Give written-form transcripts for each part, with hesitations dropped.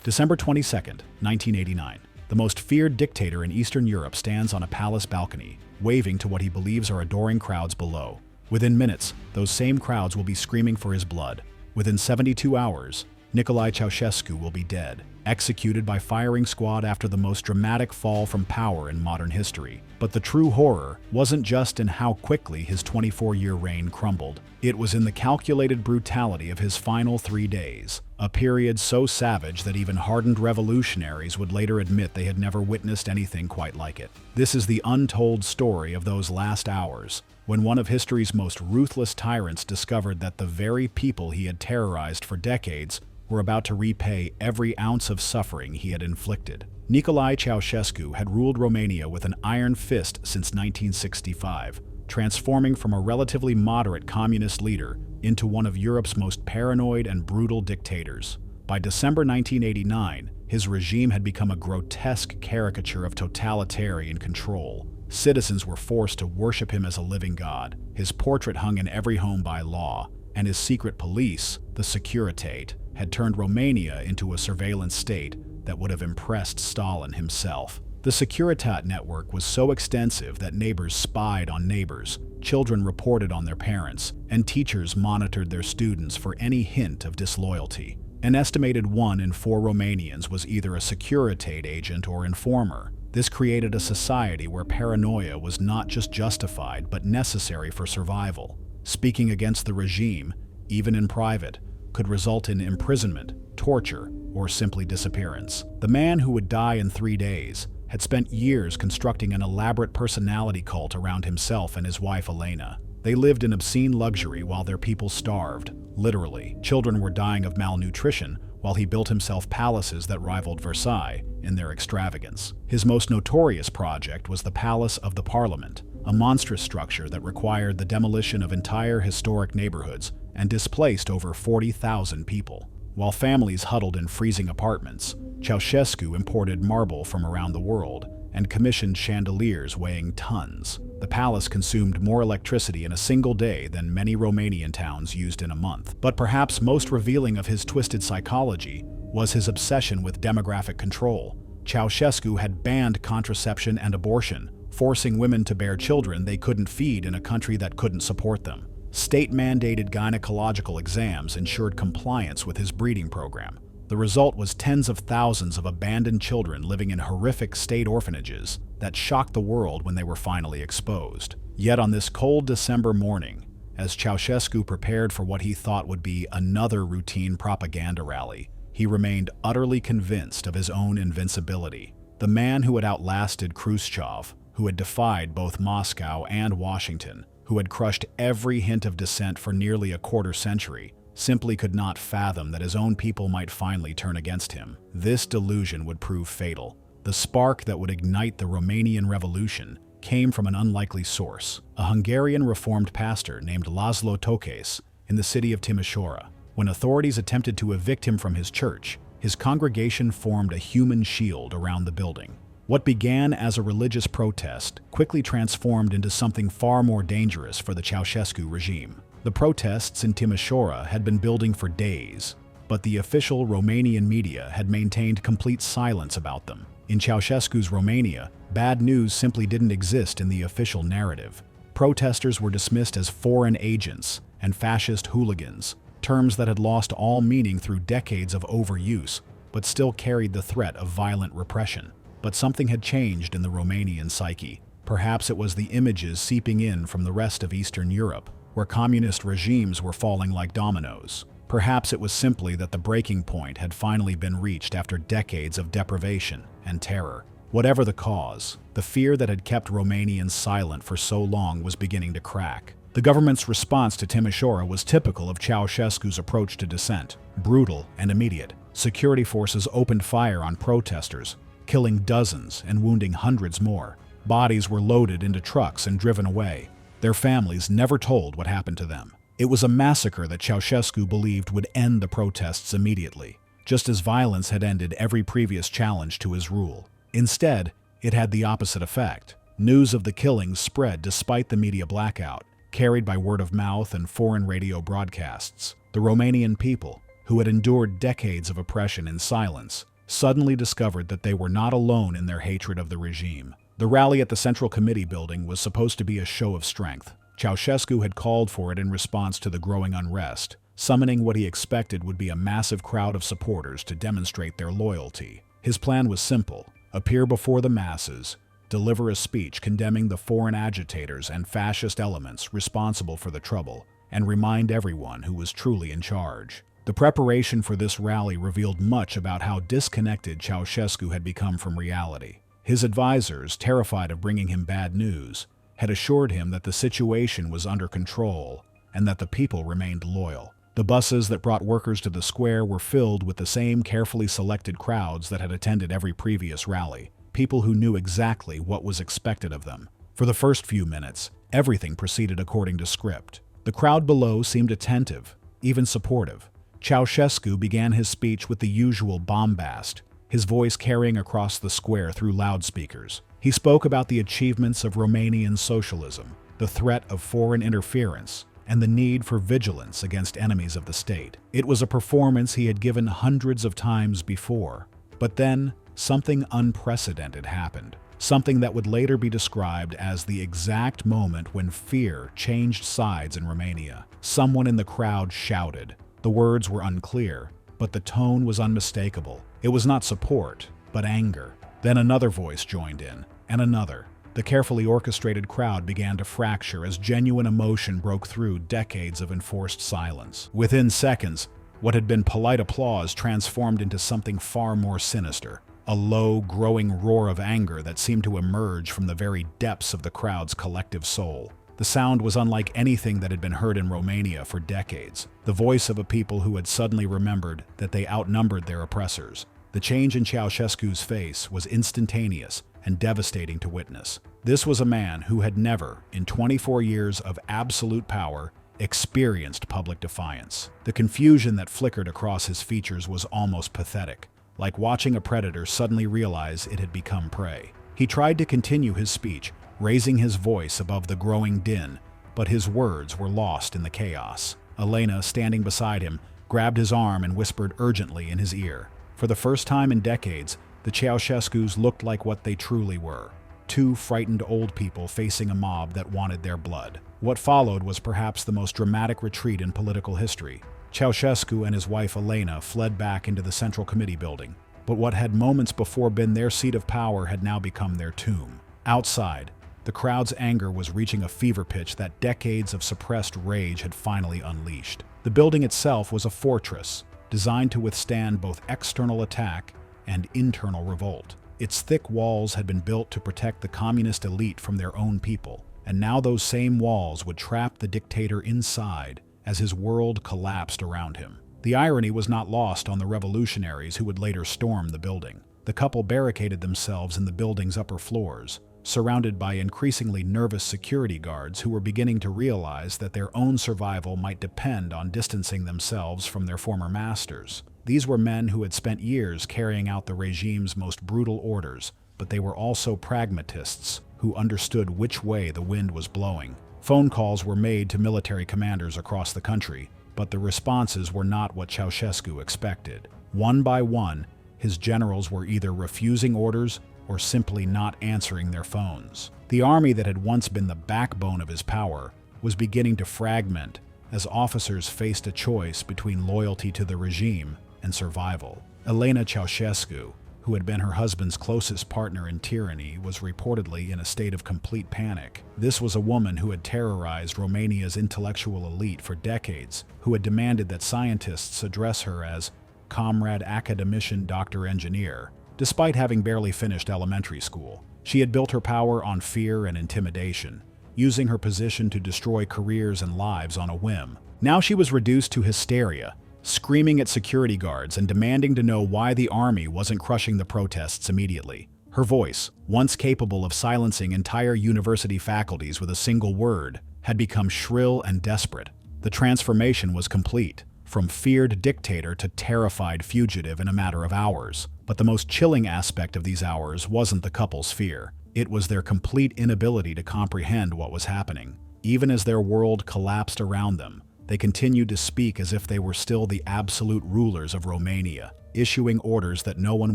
December 22nd, 1989. The most feared dictator in Eastern Europe stands on a palace balcony, waving to what he believes are adoring crowds below. Within minutes, those same crowds will be screaming for his blood. Within 72 hours, Nicolae Ceaușescu will be dead, executed by firing squad after the most dramatic fall from power in modern history. But the true horror wasn't just in how quickly his 24-year reign crumbled. It was in the calculated brutality of his final 3 days, a period so savage that even hardened revolutionaries would later admit they had never witnessed anything quite like it. This is the untold story of those last hours, when one of history's most ruthless tyrants discovered that the very people he had terrorized for decades were about to repay every ounce of suffering he had inflicted. Nicolae Ceaușescu had ruled Romania with an iron fist since 1965, transforming from a relatively moderate communist leader into one of Europe's most paranoid and brutal dictators. By December 1989, his regime had become a grotesque caricature of totalitarian control. Citizens were forced to worship him as a living god, his portrait hung in every home by law, and his secret police, the Securitate, had turned Romania into a surveillance state that would have impressed Stalin himself. The Securitate network was so extensive that neighbors spied on neighbors, children reported on their parents, and teachers monitored their students for any hint of disloyalty. An estimated 1 in 4 Romanians was either a Securitate agent or informer. This created a society where paranoia was not just justified but necessary for survival. Speaking against the regime, even in private, could result in imprisonment, torture, or simply disappearance. The man who would die in 3 days had spent years constructing an elaborate personality cult around himself and his wife Elena. They lived in obscene luxury while their people starved, literally. Children were dying of malnutrition while he built himself palaces that rivaled Versailles in their extravagance. His most notorious project was the Palace of the Parliament, a monstrous structure that required the demolition of entire historic neighborhoods and displaced over 40,000 people. While families huddled in freezing apartments, Ceaușescu imported marble from around the world and commissioned chandeliers weighing tons. The palace consumed more electricity in a single day than many Romanian towns used in a month. But perhaps most revealing of his twisted psychology was his obsession with demographic control. Ceaușescu had banned contraception and abortion, forcing women to bear children they couldn't feed in a country that couldn't support them. State-mandated gynecological exams ensured compliance with his breeding program. The result was tens of thousands of abandoned children living in horrific state orphanages that shocked the world when they were finally exposed. Yet on this cold December morning, as Ceaușescu prepared for what he thought would be another routine propaganda rally, he remained utterly convinced of his own invincibility. The man who had outlasted Khrushchev, who had defied both Moscow and Washington, who had crushed every hint of dissent for nearly a quarter century, simply could not fathom that his own people might finally turn against him. This delusion would prove fatal. The spark that would ignite the Romanian Revolution came from an unlikely source, a Hungarian Reformed pastor named Laszlo Tokes in the city of Timisoara. When authorities attempted to evict him from his church, his congregation formed a human shield around the building. What began as a religious protest quickly transformed into something far more dangerous for the Ceaușescu regime. The protests in Timisoara had been building for days, but the official Romanian media had maintained complete silence about them. In Ceaușescu's Romania, bad news simply didn't exist in the official narrative. Protesters were dismissed as foreign agents and fascist hooligans, terms that had lost all meaning through decades of overuse, but still carried the threat of violent repression. But something had changed in the Romanian psyche. Perhaps it was the images seeping in from the rest of Eastern Europe, where communist regimes were falling like dominoes. Perhaps it was simply that the breaking point had finally been reached after decades of deprivation and terror. Whatever the cause, the fear that had kept Romanians silent for so long was beginning to crack. The government's response to Timisoara was typical of Ceaușescu's approach to dissent, brutal and immediate. Security forces opened fire on protesters, killing dozens and wounding hundreds more. Bodies were loaded into trucks and driven away. Their families never told what happened to them. It was a massacre that Ceaușescu believed would end the protests immediately, just as violence had ended every previous challenge to his rule. Instead, it had the opposite effect. News of the killings spread despite the media blackout, carried by word of mouth and foreign radio broadcasts. The Romanian people, who had endured decades of oppression in silence, suddenly discovered that they were not alone in their hatred of the regime. The rally at the Central Committee building was supposed to be a show of strength. Ceaușescu had called for it in response to the growing unrest, summoning what he expected would be a massive crowd of supporters to demonstrate their loyalty. His plan was simple: appear before the masses, deliver a speech condemning the foreign agitators and fascist elements responsible for the trouble, and remind everyone who was truly in charge. The preparation for this rally revealed much about how disconnected Ceaușescu had become from reality. His advisors, terrified of bringing him bad news, had assured him that the situation was under control and that the people remained loyal. The buses that brought workers to the square were filled with the same carefully selected crowds that had attended every previous rally, people who knew exactly what was expected of them. For the first few minutes, everything proceeded according to script. The crowd below seemed attentive, even supportive. Ceaușescu began his speech with the usual bombast, his voice carrying across the square through loudspeakers. He spoke about the achievements of Romanian socialism, the threat of foreign interference, and the need for vigilance against enemies of the state. It was a performance he had given hundreds of times before. But then, something unprecedented happened. Something that would later be described as the exact moment when fear changed sides in Romania. Someone in the crowd shouted. The words were unclear, but the tone was unmistakable. It was not support, but anger. Then another voice joined in, and another. The carefully orchestrated crowd began to fracture as genuine emotion broke through decades of enforced silence. Within seconds, what had been polite applause transformed into something far more sinister. A low, growing roar of anger that seemed to emerge from the very depths of the crowd's collective soul. The sound was unlike anything that had been heard in Romania for decades, the voice of a people who had suddenly remembered that they outnumbered their oppressors. The change in Ceaușescu's face was instantaneous and devastating to witness. This was a man who had never, in 24 years of absolute power, experienced public defiance. The confusion that flickered across his features was almost pathetic, like watching a predator suddenly realize it had become prey. He tried to continue his speech, raising his voice above the growing din, but his words were lost in the chaos. Elena, standing beside him, grabbed his arm and whispered urgently in his ear. For the first time in decades, the Ceaușescus looked like what they truly were: two frightened old people facing a mob that wanted their blood. What followed was perhaps the most dramatic retreat in political history. Ceaușescu and his wife Elena fled back into the Central Committee building, but what had moments before been their seat of power had now become their tomb. Outside, the crowd's anger was reaching a fever pitch that decades of suppressed rage had finally unleashed. The building itself was a fortress, designed to withstand both external attack and internal revolt. Its thick walls had been built to protect the communist elite from their own people, and now those same walls would trap the dictator inside as his world collapsed around him. The irony was not lost on the revolutionaries who would later storm the building. The couple barricaded themselves in the building's upper floors, surrounded by increasingly nervous security guards who were beginning to realize that their own survival might depend on distancing themselves from their former masters. These were men who had spent years carrying out the regime's most brutal orders, but they were also pragmatists who understood which way the wind was blowing. Phone calls were made to military commanders across the country, but the responses were not what Ceaușescu expected. One by one, his generals were either refusing orders or simply not answering their phones. The army that had once been the backbone of his power was beginning to fragment as officers faced a choice between loyalty to the regime and survival. Elena Ceaușescu, who had been her husband's closest partner in tyranny, was reportedly in a state of complete panic. This was a woman who had terrorized Romania's intellectual elite for decades, who had demanded that scientists address her as Comrade Academician Dr. Engineer. Despite having barely finished elementary school, she had built her power on fear and intimidation, using her position to destroy careers and lives on a whim. Now she was reduced to hysteria, screaming at security guards and demanding to know why the army wasn't crushing the protests immediately. Her voice, once capable of silencing entire university faculties with a single word, had become shrill and desperate. The transformation was complete, from feared dictator to terrified fugitive in a matter of hours. But the most chilling aspect of these hours wasn't the couple's fear. It was their complete inability to comprehend what was happening. Even as their world collapsed around them, They continued to speak as if they were still the absolute rulers of Romania, issuing orders that no one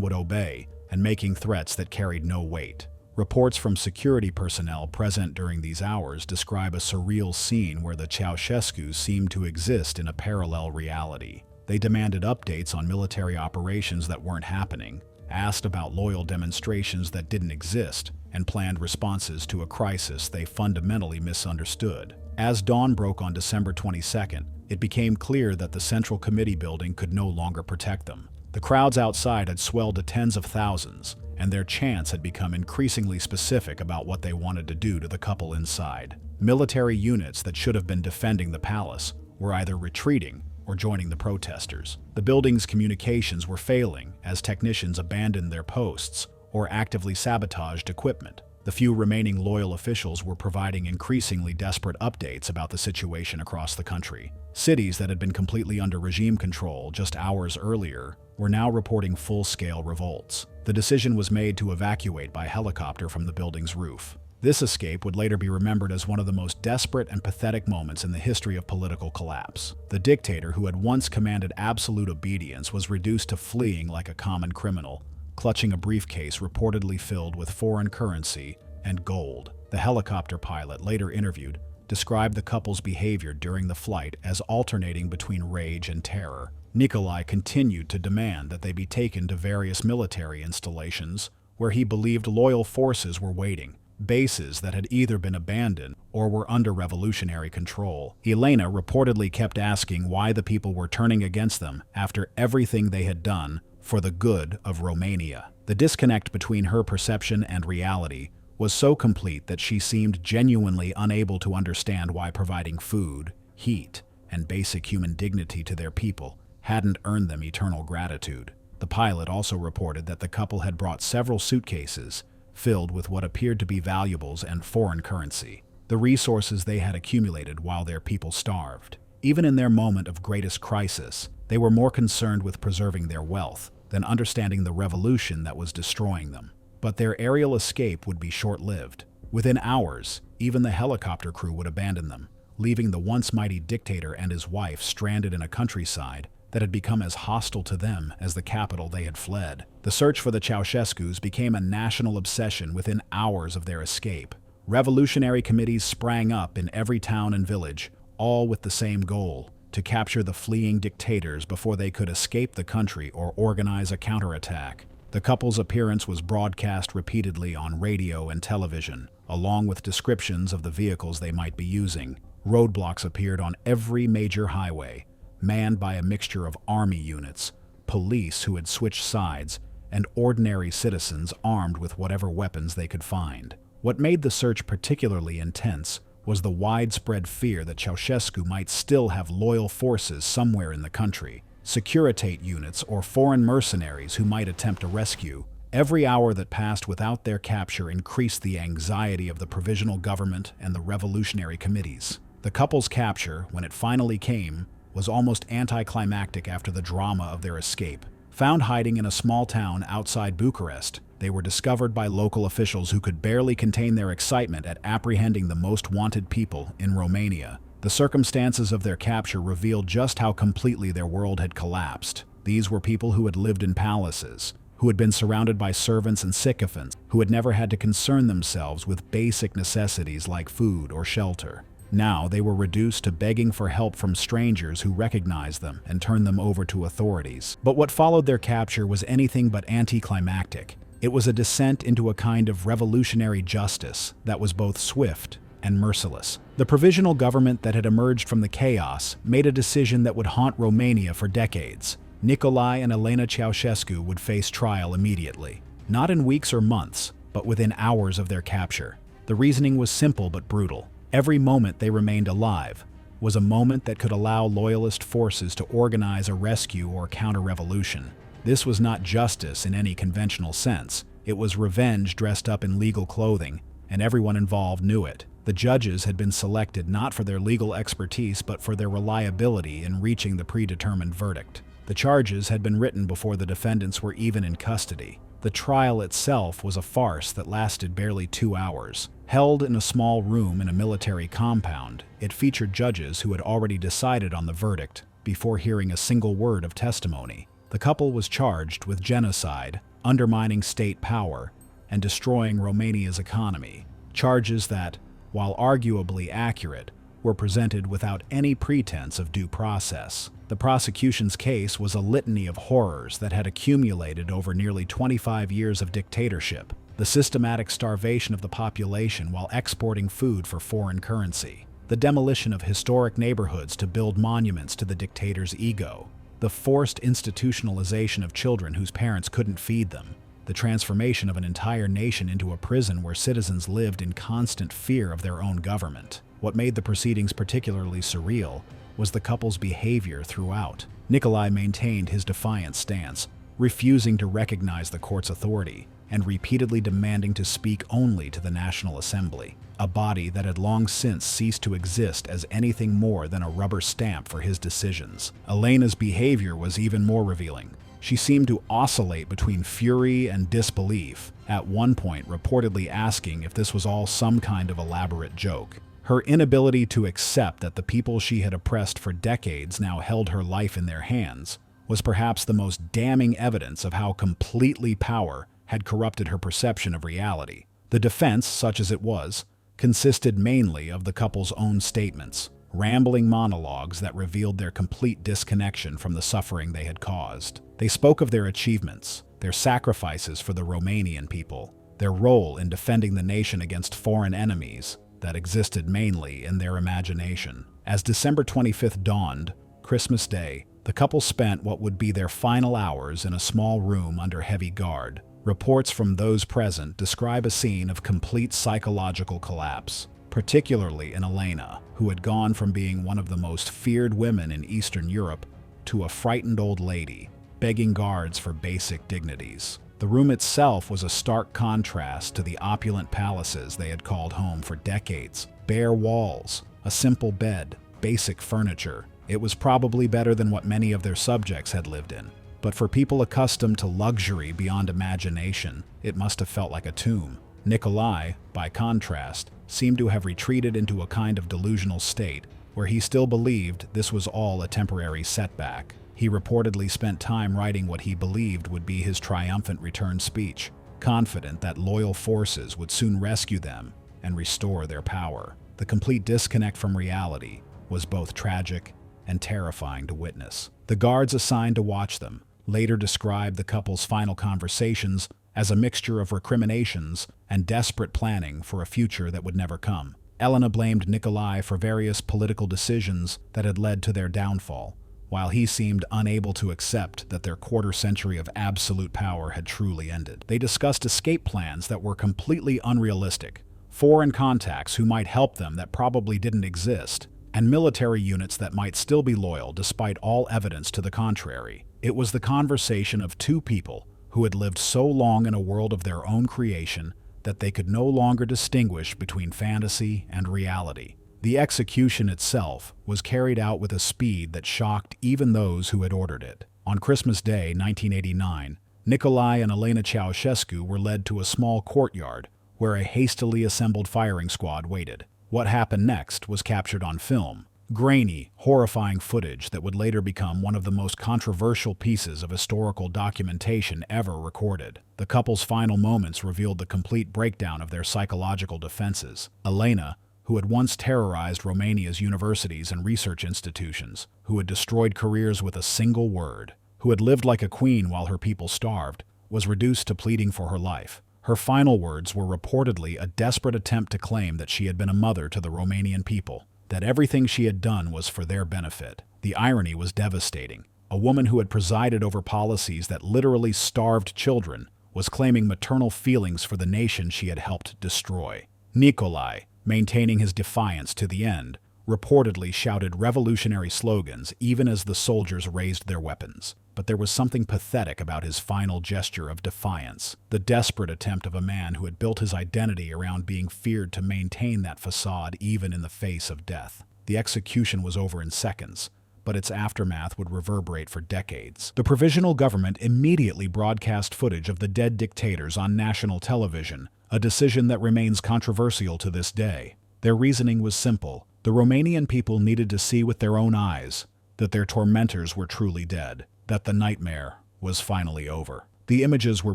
would obey and making threats that carried no weight. Reports from security personnel present during these hours describe a surreal scene where the Ceaușescus seemed to exist in a parallel reality. They demanded updates on military operations that weren't happening, asked about loyal demonstrations that didn't exist, and planned responses to a crisis they fundamentally misunderstood. As dawn broke on December 22nd, it became clear that the Central Committee building could no longer protect them. The crowds outside had swelled to tens of thousands, and their chants had become increasingly specific about what they wanted to do to the couple inside. Military units that should have been defending the palace were either retreating or joining the protesters. The building's communications were failing as technicians abandoned their posts or actively sabotaged equipment. The few remaining loyal officials were providing increasingly desperate updates about the situation across the country. Cities that had been completely under regime control just hours earlier were now reporting full-scale revolts. The decision was made to evacuate by helicopter from the building's roof. This escape would later be remembered as one of the most desperate and pathetic moments in the history of political collapse. The dictator who had once commanded absolute obedience was reduced to fleeing like a common criminal, clutching a briefcase reportedly filled with foreign currency and gold. The helicopter pilot, later interviewed, described the couple's behavior during the flight as alternating between rage and terror. Nicolae continued to demand that they be taken to various military installations where he believed loyal forces were waiting, bases that had either been abandoned or were under revolutionary control. Elena reportedly kept asking why the people were turning against them after everything they had done for the good of Romania. The disconnect between her perception and reality was so complete that she seemed genuinely unable to understand why providing food, heat, and basic human dignity to their people hadn't earned them eternal gratitude. The pilot also reported that the couple had brought several suitcases filled with what appeared to be valuables and foreign currency, the resources they had accumulated while their people starved. Even in their moment of greatest crisis, they were more concerned with preserving their wealth than understanding the revolution that was destroying them. But their aerial escape would be short-lived. Within hours, even the helicopter crew would abandon them, leaving the once mighty dictator and his wife stranded in a countryside that had become as hostile to them as the capital they had fled. The search for the Ceaușescus became a national obsession within hours of their escape. Revolutionary committees sprang up in every town and village, all with the same goal: to capture the fleeing dictators before they could escape the country or organize a counterattack. The couple's appearance was broadcast repeatedly on radio and television, along with descriptions of the vehicles they might be using. Roadblocks appeared on every major highway, manned by a mixture of army units, police who had switched sides, and ordinary citizens armed with whatever weapons they could find. What made the search particularly intense was the widespread fear that Ceaușescu might still have loyal forces somewhere in the country, Securitate units or foreign mercenaries who might attempt a rescue. Every hour that passed without their capture increased the anxiety of the provisional government and the revolutionary committees. The couple's capture, when it finally came, was almost anticlimactic after the drama of their escape. Found hiding in a small town outside Bucharest, they were discovered by local officials who could barely contain their excitement at apprehending the most wanted people in Romania. The circumstances of their capture revealed just how completely their world had collapsed. These were people who had lived in palaces, who had been surrounded by servants and sycophants, who had never had to concern themselves with basic necessities like food or shelter. Now they were reduced to begging for help from strangers who recognized them and turned them over to authorities. But what followed their capture was anything but anticlimactic. It was a descent into a kind of revolutionary justice that was both swift and merciless. The provisional government that had emerged from the chaos made a decision that would haunt Romania for decades. Nicolae and Elena Ceaușescu would face trial immediately, not in weeks or months, but within hours of their capture. The reasoning was simple but brutal. Every moment they remained alive was a moment that could allow loyalist forces to organize a rescue or counter-revolution. This was not justice in any conventional sense. It was revenge dressed up in legal clothing, and everyone involved knew it. The judges had been selected not for their legal expertise but for their reliability in reaching the predetermined verdict. The charges had been written before the defendants were even in custody. The trial itself was a farce that lasted barely 2 hours. Held in a small room in a military compound, it featured judges who had already decided on the verdict before hearing a single word of testimony. The couple was charged with genocide, undermining state power, and destroying Romania's economy. Charges that, while arguably accurate, were presented without any pretense of due process. The prosecution's case was a litany of horrors that had accumulated over nearly 25 years of dictatorship, the systematic starvation of the population while exporting food for foreign currency, the demolition of historic neighborhoods to build monuments to the dictator's ego, the forced institutionalization of children whose parents couldn't feed them, the transformation of an entire nation into a prison where citizens lived in constant fear of their own government. What made the proceedings particularly surreal was the couple's behavior throughout. Nicolae maintained his defiant stance, refusing to recognize the court's authority and repeatedly demanding to speak only to the National Assembly, a body that had long since ceased to exist as anything more than a rubber stamp for his decisions. Elena's behavior was even more revealing. She seemed to oscillate between fury and disbelief, at one point reportedly asking if this was all some kind of elaborate joke. Her inability to accept that the people she had oppressed for decades now held her life in their hands was perhaps the most damning evidence of how completely power had corrupted her perception of reality. The defense, such as it was, consisted mainly of the couple's own statements, rambling monologues that revealed their complete disconnection from the suffering they had caused. They spoke of their achievements, their sacrifices for the Romanian people, their role in defending the nation against foreign enemies that existed mainly in their imagination. As December 25th dawned, Christmas Day, the couple spent what would be their final hours in a small room under heavy guard. Reports from those present describe a scene of complete psychological collapse, particularly in Elena, who had gone from being one of the most feared women in Eastern Europe to a frightened old lady, begging guards for basic dignities. The room itself was a stark contrast to the opulent palaces they had called home for decades. Bare walls, a simple bed, basic furniture. It was probably better than what many of their subjects had lived in. But for people accustomed to luxury beyond imagination, it must have felt like a tomb. Nicolae, by contrast, seemed to have retreated into a kind of delusional state where he still believed this was all a temporary setback. He reportedly spent time writing what he believed would be his triumphant return speech, confident that loyal forces would soon rescue them and restore their power. The complete disconnect from reality was both tragic and terrifying to witness. The guards assigned to watch them later described the couple's final conversations as a mixture of recriminations and desperate planning for a future that would never come. Elena blamed Nicolae for various political decisions that had led to their downfall, while he seemed unable to accept that their quarter-century of absolute power had truly ended. They discussed escape plans that were completely unrealistic, foreign contacts who might help them that probably didn't exist, and military units that might still be loyal despite all evidence to the contrary. It was the conversation of two people who had lived so long in a world of their own creation that they could no longer distinguish between fantasy and reality. The execution itself was carried out with a speed that shocked even those who had ordered it. On Christmas Day, 1989, Nicolae and Elena Ceaușescu were led to a small courtyard where a hastily assembled firing squad waited. What happened next was captured on film. Grainy, horrifying footage that would later become one of the most controversial pieces of historical documentation ever recorded. The couple's final moments revealed the complete breakdown of their psychological defenses. Elena, who had once terrorized Romania's universities and research institutions, who had destroyed careers with a single word, who had lived like a queen while her people starved, was reduced to pleading for her life. Her final words were reportedly a desperate attempt to claim that she had been a mother to the Romanian people, that everything she had done was for their benefit. The irony was devastating. A woman who had presided over policies that literally starved children was claiming maternal feelings for the nation she had helped destroy. Nicolae, maintaining his defiance to the end, reportedly shouted revolutionary slogans even as the soldiers raised their weapons. But there was something pathetic about his final gesture of defiance, the desperate attempt of a man who had built his identity around being feared to maintain that facade even in the face of death. The execution was over in seconds, but its aftermath would reverberate for decades. The provisional government immediately broadcast footage of the dead dictators on national television, a decision that remains controversial to this day. Their reasoning was simple. The Romanian people needed to see with their own eyes that their tormentors were truly dead, that the nightmare was finally over. The images were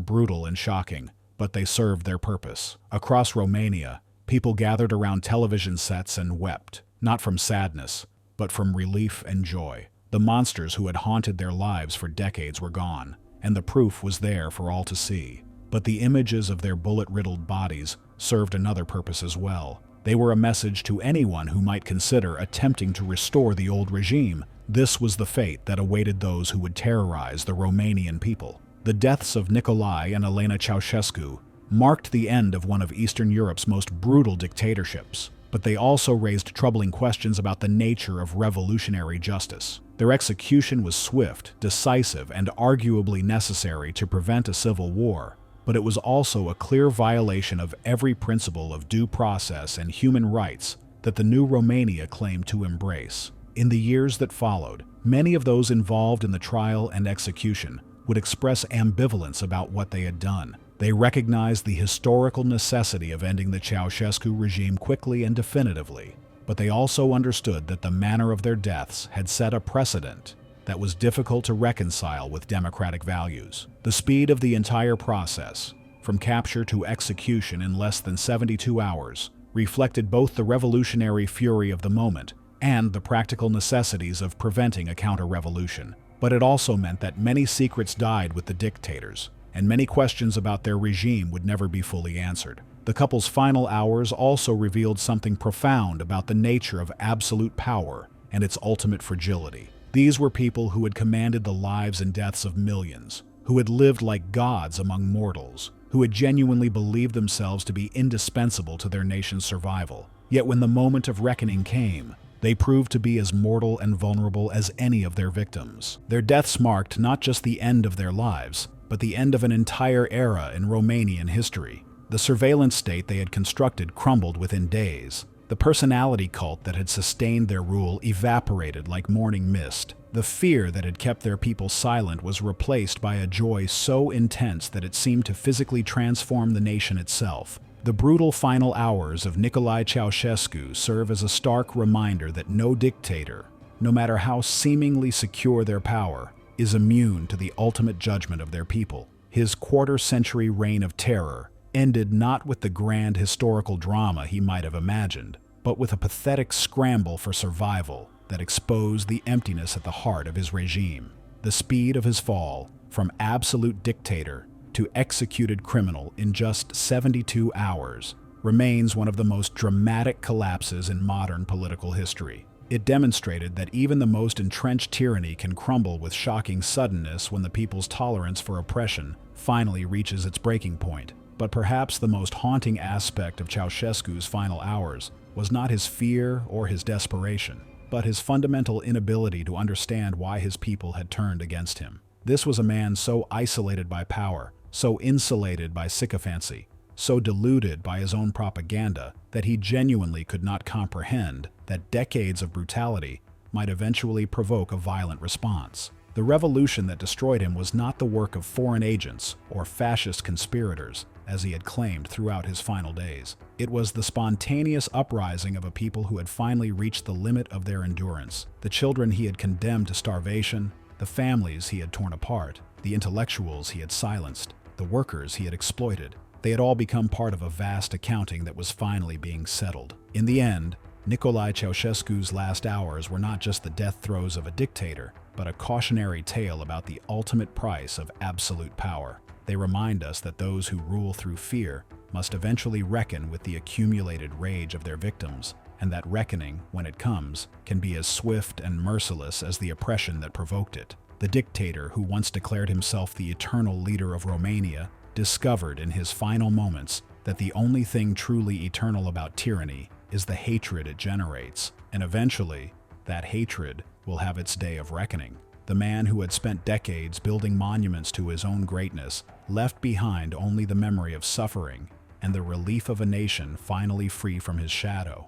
brutal and shocking, but they served their purpose. Across Romania, people gathered around television sets and wept, not from sadness, but from relief and joy. The monsters who had haunted their lives for decades were gone, and the proof was there for all to see. But the images of their bullet-riddled bodies served another purpose as well. They were a message to anyone who might consider attempting to restore the old regime. This was the fate that awaited those who would terrorize the Romanian people. The deaths of Nicolae and Elena Ceaușescu marked the end of one of Eastern Europe's most brutal dictatorships, but they also raised troubling questions about the nature of revolutionary justice. Their execution was swift, decisive, and arguably necessary to prevent a civil war, but it was also a clear violation of every principle of due process and human rights that the new Romania claimed to embrace. In the years that followed, many of those involved in the trial and execution would express ambivalence about what they had done. They recognized the historical necessity of ending the Ceaușescu regime quickly and definitively, but they also understood that the manner of their deaths had set a precedent that was difficult to reconcile with democratic values. The speed of the entire process, from capture to execution in less than 72 hours, reflected both the revolutionary fury of the moment and the practical necessities of preventing a counter-revolution. But it also meant that many secrets died with the dictators, and many questions about their regime would never be fully answered. The couple's final hours also revealed something profound about the nature of absolute power and its ultimate fragility. These were people who had commanded the lives and deaths of millions, who had lived like gods among mortals, who had genuinely believed themselves to be indispensable to their nation's survival. Yet when the moment of reckoning came, they proved to be as mortal and vulnerable as any of their victims. Their deaths marked not just the end of their lives, but the end of an entire era in Romanian history. The surveillance state they had constructed crumbled within days. The personality cult that had sustained their rule evaporated like morning mist. The fear that had kept their people silent was replaced by a joy so intense that it seemed to physically transform the nation itself. The brutal final hours of Nicolae Ceaușescu serve as a stark reminder that no dictator, no matter how seemingly secure their power, is immune to the ultimate judgment of their people. His quarter-century reign of terror ended not with the grand historical drama he might have imagined, but with a pathetic scramble for survival that exposed the emptiness at the heart of his regime. The speed of his fall, from absolute dictator to executed criminal in just 72 hours, remains one of the most dramatic collapses in modern political history. It demonstrated that even the most entrenched tyranny can crumble with shocking suddenness when the people's tolerance for oppression finally reaches its breaking point. But perhaps the most haunting aspect of Ceaușescu's final hours was not his fear or his desperation, but his fundamental inability to understand why his people had turned against him. This was a man so isolated by power, so insulated by sycophancy, so deluded by his own propaganda that he genuinely could not comprehend that decades of brutality might eventually provoke a violent response. The revolution that destroyed him was not the work of foreign agents or fascist conspirators, as he had claimed throughout his final days. It was the spontaneous uprising of a people who had finally reached the limit of their endurance. The children he had condemned to starvation, the families he had torn apart, the intellectuals he had silenced, the workers he had exploited. They had all become part of a vast accounting that was finally being settled. In the end, Nicolae Ceaușescu's last hours were not just the death throes of a dictator, but a cautionary tale about the ultimate price of absolute power. They remind us that those who rule through fear must eventually reckon with the accumulated rage of their victims, and that reckoning, when it comes, can be as swift and merciless as the oppression that provoked it. The dictator who once declared himself the eternal leader of Romania discovered in his final moments that the only thing truly eternal about tyranny is the hatred it generates, and eventually, that hatred will have its day of reckoning. The man who had spent decades building monuments to his own greatness left behind only the memory of suffering and the relief of a nation finally free from his shadow.